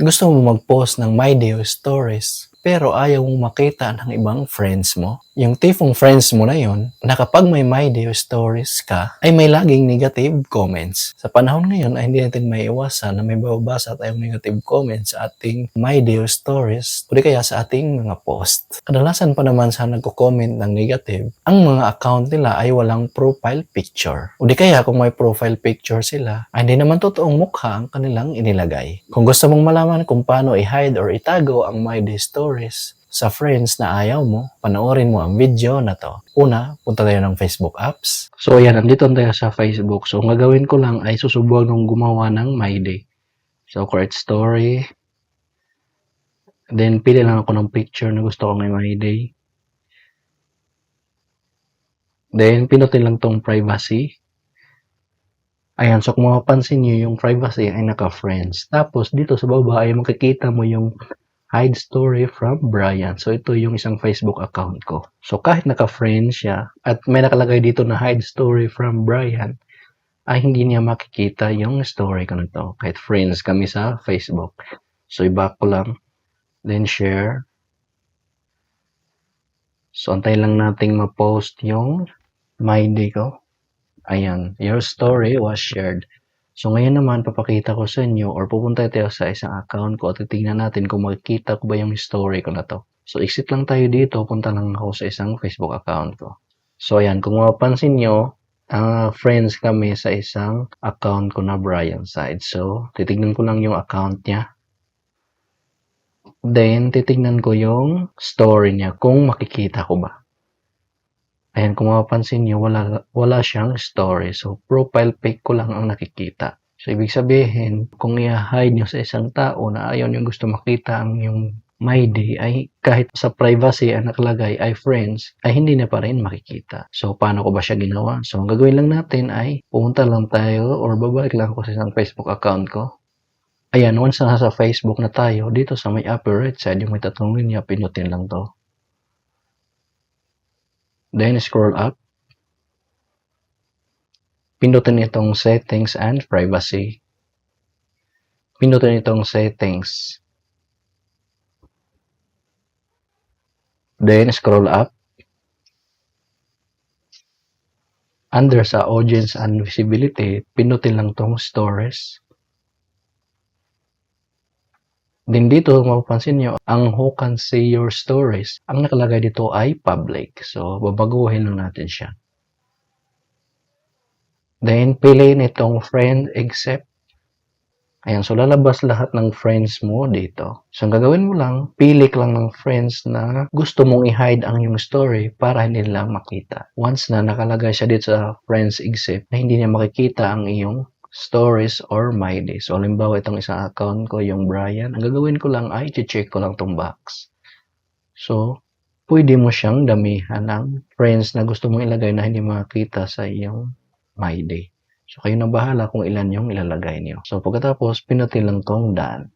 Gusto mo mag-post ng My Day o stories, pero ayaw mong makita ng ibang friends mo? Yung tipong friends mo na yon, na kapag may My Day o stories ka, ay may laging negative comments. Sa panahon ngayon ay hindi natin maiiwasan na may bababasa tayong negative comments sa ating My Day o stories o di kaya sa ating mga post. Kadalasan pa naman sa nagko-comment ng negative, ang mga account nila ay walang profile picture. O di kaya kung may profile picture sila, ay hindi naman totoong mukha ang kanilang inilagay. Kung gusto mong malaman kung paano i-hide or itago ang My Day stories sa friends na ayaw mo, panoorin mo ang video na to. Una, punta tayo ng Facebook apps. So ayan, nandito tayo sa Facebook. So ang gagawin ko lang ay susubukan ng gumawa ng My Day. So create story. Then pili lang ako ng picture na gusto ko ng My Day. Then pinutin lang tong privacy. Ayan, so kung mapapansin nyo, yung privacy ay naka-friends. Tapos dito sa baba ay makikita mo yung hide story from Brian. So ito yung isang Facebook account ko. So kahit naka-friend siya at may nakalagay dito na hide story from Brian, ay hindi niya makikita yung story ko na to. Kahit friends kami sa Facebook. So iba ko lang. Then share. So antay lang nating ma-post yung My Day ko. Ayan, your story was shared. So ngayon naman, papakita ko sa inyo or pupunta tayo sa isang account ko at titingnan natin kung makikita ko ba yung story ko na to. So exit lang tayo dito, punta lang ako sa isang Facebook account ko. So ayan, kung mapapansin nyo, friends kami sa isang account ko na Brian Side. So titignan ko lang yung account niya. Then titignan ko yung story niya kung makikita ko ba. Ayan, kung mapapansin nyo, wala siyang story. So, profile pic ko lang ang nakikita. So, ibig sabihin, kung i-hide nyo sa isang tao na ayaw nyo gusto makita ang yung My Day, ay kahit sa privacy ang nakalagay ay friends, ay hindi na pa rin makikita. So, paano ko ba siya ginawa? So, ang gagawin lang natin ay pumunta lang tayo or babalik lang ako sa isang Facebook account ko. Ayan, once na sa Facebook na tayo, dito sa may upper right side, yung may tatlong linya, pinutin lang to. Then, scroll up. Pindutin itong settings and privacy. Pindutin itong settings. Then, scroll up. Under sa audience and visibility, pindutin lang itong stories. Then dito, mapapansin nyo, ang who can see your stories, ang nakalagay dito ay public. So, babaguhin lang natin siya. Then, piliin itong friend except. Ayan, so lalabas lahat ng friends mo dito. So, ang gagawin mo lang, pili ka lang ng friends na gusto mong i-hide ang yung story para hindi nila makita. Once na nakalagay siya dito sa friends except, na hindi niya makikita ang iyong stories or My Day. So, halimbawa itong isang account ko, yung Brian, ang gagawin ko lang ay check ko lang tong box. So, pwede mo siyang damihan ng friends na gusto mong ilagay na hindi makita sa iyong My Day. So, kayo na bahala kung ilan yung ilalagay niyo. So, pagkatapos, pinutin lang tong done.